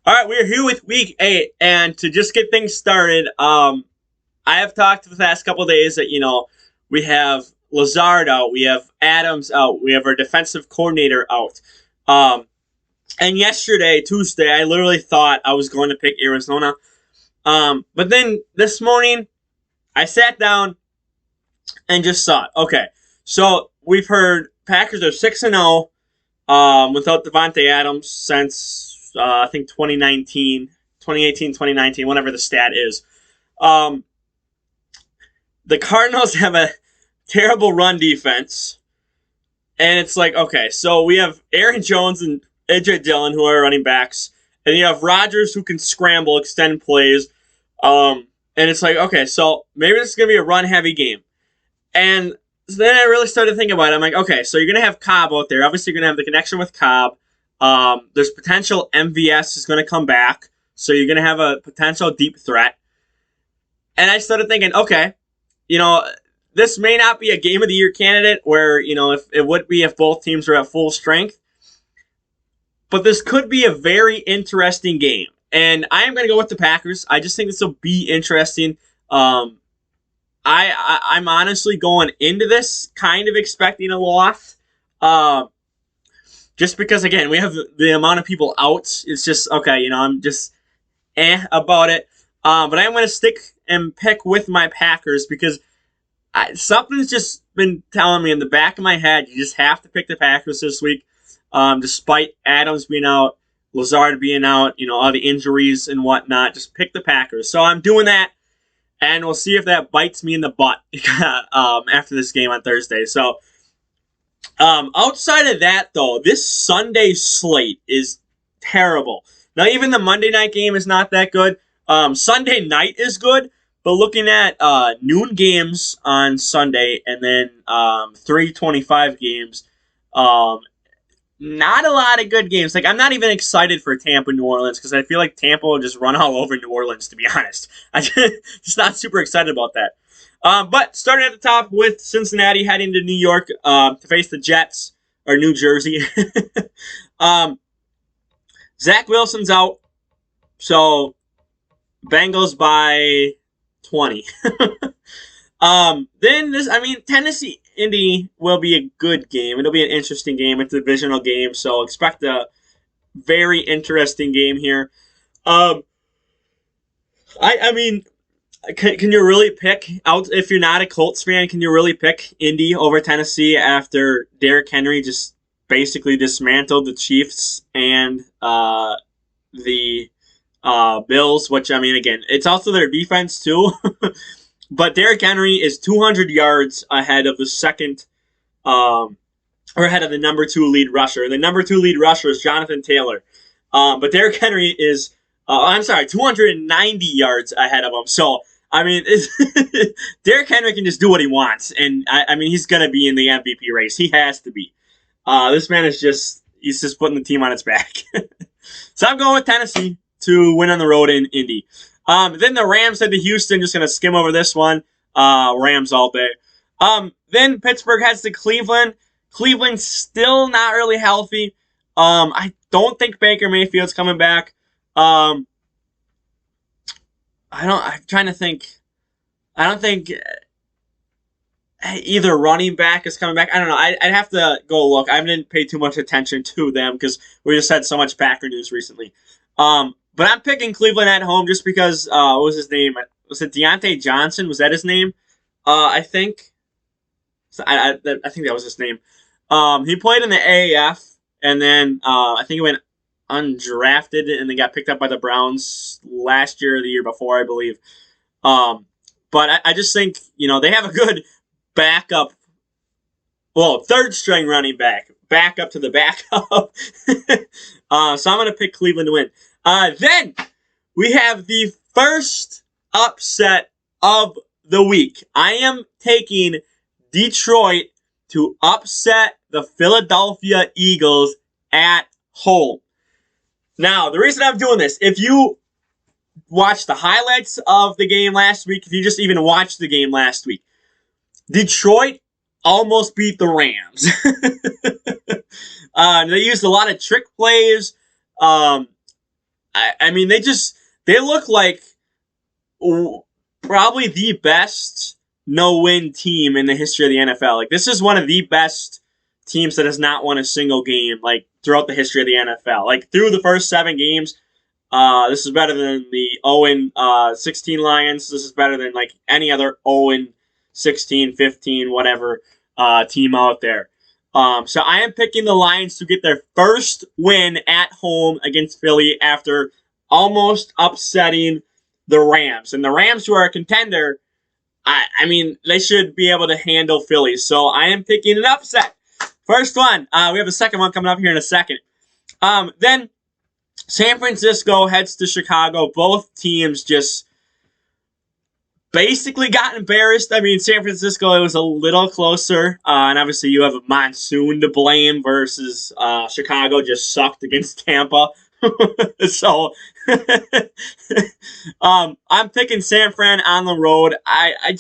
All right, we're here with week 8, and to just get things started, I have talked for the past couple of days that we have Lazard out, we have Adams out, we have our defensive coordinator out, and yesterday, Tuesday, I literally thought I was going to pick Arizona, but then this morning I sat down and just thought, okay, so we've heard Packers are 6-0 without Devontae Adams since I think 2018, 2019, whatever the stat is. The Cardinals have a terrible run defense, and it's like, okay, so we have Aaron Jones and AJ Dillon who are running backs, and you have Rodgers who can scramble, extend plays, and it's like, okay, so maybe this is gonna be a run-heavy game, and so then I really started thinking about it. I'm like, okay, so you're going to have Cobb out there. Obviously, you're going to have the connection with Cobb. There's potential MVS is going to come back. So you're going to have a potential deep threat. And I started thinking, okay, this may not be a game of the year candidate where, if it would be if both teams are at full strength. But this could be a very interesting game. And I am going to go with the Packers. I just think this will be interesting. I'm honestly going into this kind of expecting a loss. Just because, again, we have the amount of people out. It's just, okay, I'm just about it. But I'm going to stick and pick with my Packers because something's just been telling me in the back of my head, you just have to pick the Packers this week. Despite Adams being out, Lazard being out, all the injuries and whatnot, just pick the Packers. So I'm doing that. And we'll see if that bites me in the butt after this game on Thursday. So, outside of that, though, this Sunday slate is terrible. Now, even the Monday night game is not that good. Sunday night is good, but looking at noon games on Sunday and then 3:25 games, not a lot of good games. Like, I'm not even excited for Tampa, New Orleans, because I feel like Tampa will just run all over New Orleans, to be honest. I'm just not super excited about that. But starting at the top with Cincinnati heading to New York to face the Jets, or New Jersey. Zach Wilson's out, so Bengals by 20. Then Tennessee Indy will be a good game. It'll be an interesting game. It's a divisional game, so expect a very interesting game here. Can you really pick out if you're not a Colts fan? Can you really pick Indy over Tennessee after Derrick Henry just basically dismantled the Chiefs and the Bills? Which again, it's also their defense too. But Derrick Henry is 200 yards ahead of the ahead of the number 2 lead rusher. And the number 2 lead rusher is Jonathan Taylor. But Derrick Henry is, 290 yards ahead of him. So, Derrick Henry can just do what he wants. And, he's going to be in the MVP race. He has to be. This man he's just putting the team on its back. So I'm going with Tennessee to win on the road in Indy. Then the Rams head to Houston. Just going to skim over this one. Rams all day. Then Pittsburgh heads to Cleveland. Cleveland's still not really healthy. I don't think Baker Mayfield's coming back. I'm trying to think. I don't think either running back is coming back. I don't know. I'd have to go look. I didn't pay too much attention to them because we just had so much Packer news recently. But I'm picking Cleveland at home just because, what was his name? Was it Deontay Johnson? Was that his name? I think. I think that was his name. He played in the AAF, and then I think he went undrafted, and then got picked up by the Browns last year or the year before, I believe. But I just think, they have a good backup. Well, third-string running back up to the backup. So I'm going to pick Cleveland to win. Then we have the first upset of the week. I am taking Detroit to upset the Philadelphia Eagles at home. Now, the reason I'm doing this, if you watched the highlights of the game last week, if you just even watched the game last week, Detroit almost beat the Rams. They used a lot of trick plays. I mean, they look like probably the best no-win team in the history of the NFL. Like, this is one of the best teams that has not won a single game, like, throughout the history of the NFL. Like, through the first 7 games, this is better than the 0-16 Lions. This is better than, like, any other 0-16, 15, whatever team out there. So I am picking the Lions to get their first win at home against Philly after almost upsetting the Rams. And the Rams, who are a contender, I mean, they should be able to handle Philly. So I am picking an upset. First one. We have a second one coming up here in a second. Then San Francisco heads to Chicago. Both teams just basically got embarrassed. I mean, San Francisco, it was a little closer. And obviously you have a monsoon to blame versus Chicago just sucked against Tampa. So I'm picking San Fran on the road. I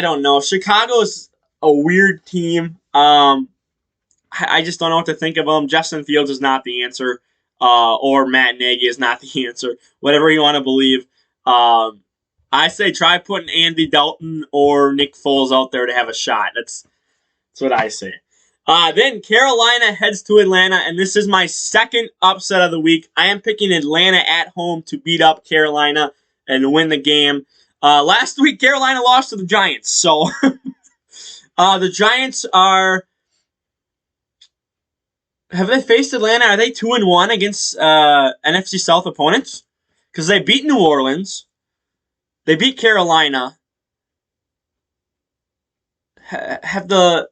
don't know. Chicago's a weird team. I just don't know what to think of them. Justin Fields is not the answer, or Matt Nagy is not the answer. Whatever you want to believe. I say try putting Andy Dalton or Nick Foles out there to have a shot. That's what I say. Then Carolina heads to Atlanta, and this is my second upset of the week. I am picking Atlanta at home to beat up Carolina and win the game. Last week, Carolina lost to the Giants, so the Giants are... Have they faced Atlanta? Are they 2-1 against NFC South opponents? Because they beat New Orleans. They beat Carolina. I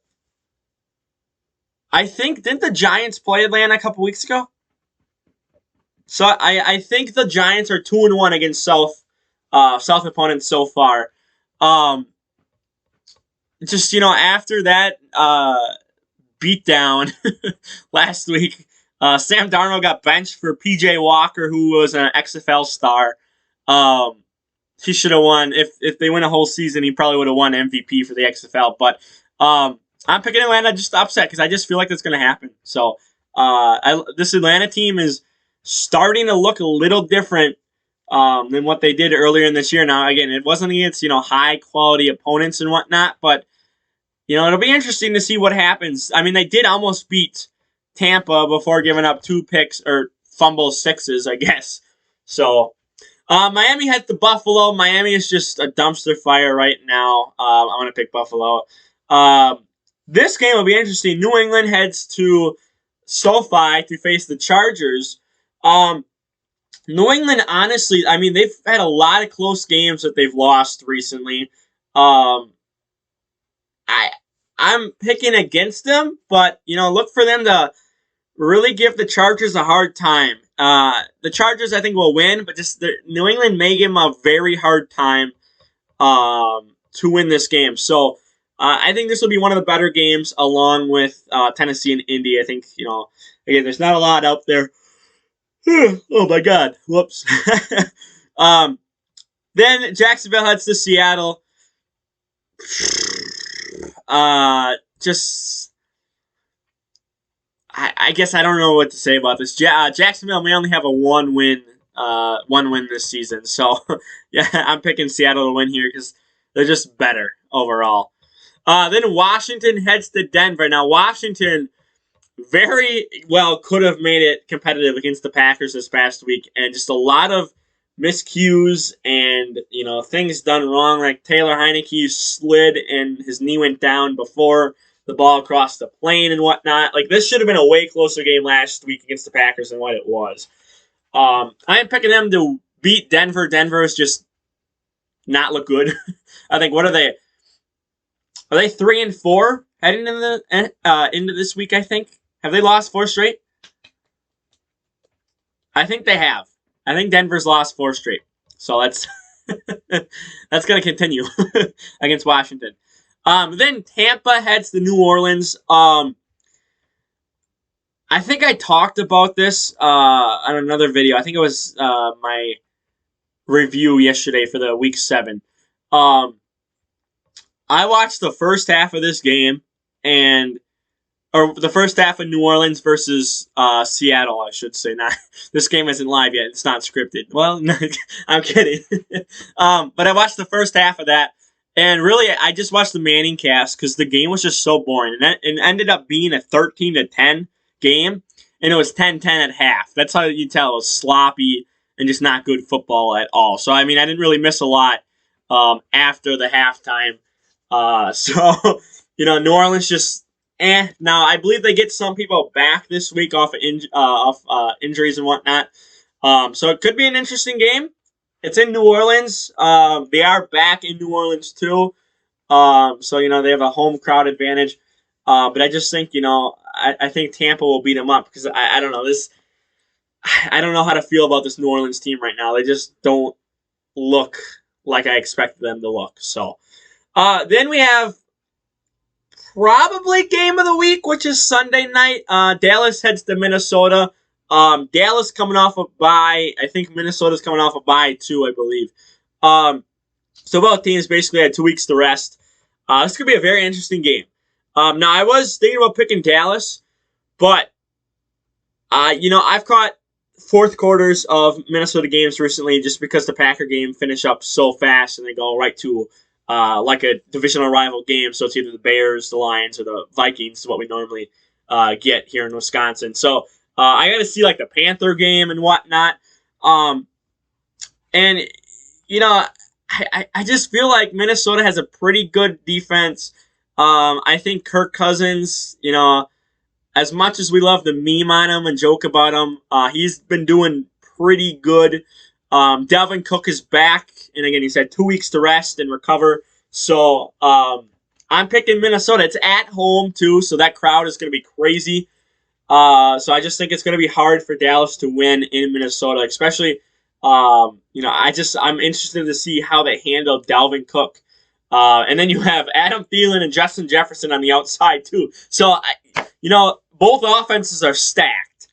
think, didn't the Giants play Atlanta a couple weeks ago? So I think the Giants are 2-1 against South opponents so far. Just, after that beatdown last week, Sam Darnold got benched for PJ Walker, who was an XFL star. He should have won. If they win a whole season, he probably would have won MVP for the XFL. But I'm picking Atlanta just to upset because I just feel like that's going to happen. So this Atlanta team is starting to look a little different than what they did earlier in this year. Now, again, it wasn't against high-quality opponents and whatnot, but it'll be interesting to see what happens. I mean, they did almost beat Tampa before giving up 2 picks or fumble sixes, I guess. So Miami heads to Buffalo. Miami is just a dumpster fire right now. I'm going to pick Buffalo. This game will be interesting. New England heads to SoFi to face the Chargers. New England, honestly, I mean, they've had a lot of close games that they've lost recently. I'm picking against them, but, look for them to really give the Chargers a hard time. The Chargers, I think, will win, but just New England may give them a very hard time to win this game. So I think this will be one of the better games along with Tennessee and Indy. I think, again, there's not a lot out there. Oh, my God. Whoops. Then Jacksonville heads to Seattle. I guess I don't know what to say about this. Jacksonville may only have a one win this season. So, yeah, I'm picking Seattle to win here because they're just better overall. Then Washington heads to Denver. Now, Washington very well could have made it competitive against the Packers this past week, and just a lot of miscues and, things done wrong. Like Taylor Heineke slid and his knee went down before the ball crossed the plane and whatnot. Like, this should have been a way closer game last week against the Packers than what it was. I am picking them to beat Denver. Denver is just not look good. I think, what are they? Are they 3-4 heading into this week, I think? Have they lost 4 straight? I think they have. I think Denver's lost 4 straight. So that's going to continue against Washington. Then Tampa heads to New Orleans. I think I talked about this on another video. I think it was my review yesterday for the Week 7. I watched the first half of this game, and or the first half of New Orleans versus Seattle, I should say. Not this game isn't live yet; it's not scripted. Well, no, I'm kidding. But I watched the first half of that, and really, I just watched the Manning cast because the game was just so boring, and it ended up being a 13-10 game, and it was 10-10 at half. That's how you tell it was sloppy and just not good football at all. So I mean, I didn't really miss a lot after the halftime. So New Orleans just Now I believe they get some people back this week off injuries and whatnot. So it could be an interesting game. It's in New Orleans. They are back in New Orleans too. So they have a home crowd advantage. But I just think I think Tampa will beat them up because I don't know this. I don't know how to feel about this New Orleans team right now. They just don't look like I expected them to look. So then we have probably game of the week, which is Sunday night. Dallas heads to Minnesota. Dallas coming off a bye. I think Minnesota's coming off a bye too, I believe. So both teams basically had 2 weeks to rest. This could be a very interesting game. Now, I was thinking about picking Dallas, but, I've caught fourth quarters of Minnesota games recently just because the Packer game finished up so fast and they go right to like a divisional rival game. So it's either the Bears, the Lions, or the Vikings is what we normally get here in Wisconsin. So I got to see like the Panther game and whatnot. And, I just feel like Minnesota has a pretty good defense. I think Kirk Cousins, as much as we love to meme on him and joke about him, he's been doing pretty good. Dalvin Cook is back, and again, he's had 2 weeks to rest and recover. So I'm picking Minnesota. It's at home too, so that crowd is going to be crazy. So I just think it's going to be hard for Dallas to win in Minnesota, especially. I'm interested to see how they handle Dalvin Cook. And then you have Adam Thielen and Justin Jefferson on the outside too. So, both offenses are stacked.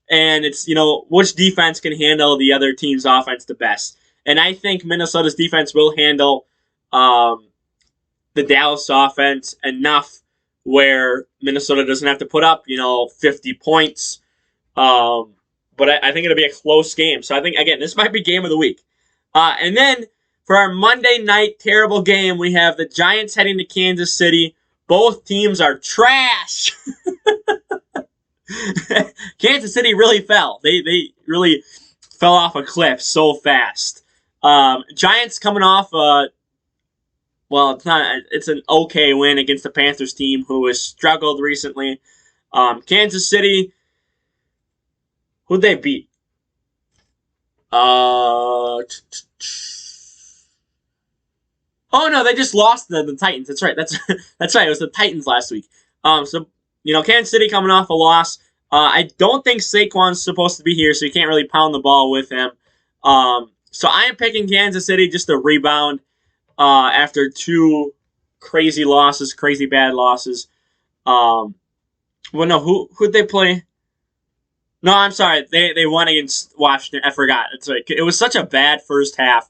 And it's, which defense can handle the other team's offense the best. And I think Minnesota's defense will handle the Dallas offense enough where Minnesota doesn't have to put up, 50 points. But I think it'll be a close game. So I think, again, this might be game of the week. And then for our Monday night terrible game, we have the Giants heading to Kansas City. Both teams are trash. Kansas City really fell. They really fell off a cliff so fast. Giants coming off it's an okay win against the Panthers team who has struggled recently. Kansas City, who'd they beat? Oh no, they just lost the Titans. That's right. That's right. It was the Titans last week. Kansas City coming off a loss. I don't think Saquon's supposed to be here, so you can't really pound the ball with him. So I am picking Kansas City just to rebound after 2 crazy bad losses. Who'd they play? No, I'm sorry. They won against Washington. I forgot. It's like it was such a bad first half.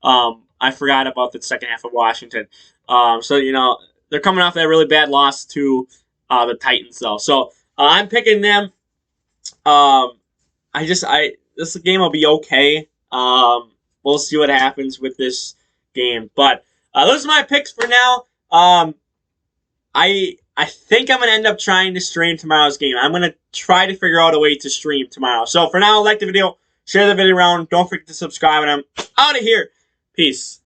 I forgot about the second half of Washington. So they're coming off that really bad loss to the Titans, though. So I'm picking them. This game will be okay. We'll see what happens with this game, but those are my picks for now. I think I'm going to end up trying to stream tomorrow's game. I'm going to try to figure out a way to stream tomorrow. So for now, like the video, share the video around. Don't forget to subscribe, and I'm out of here. Peace.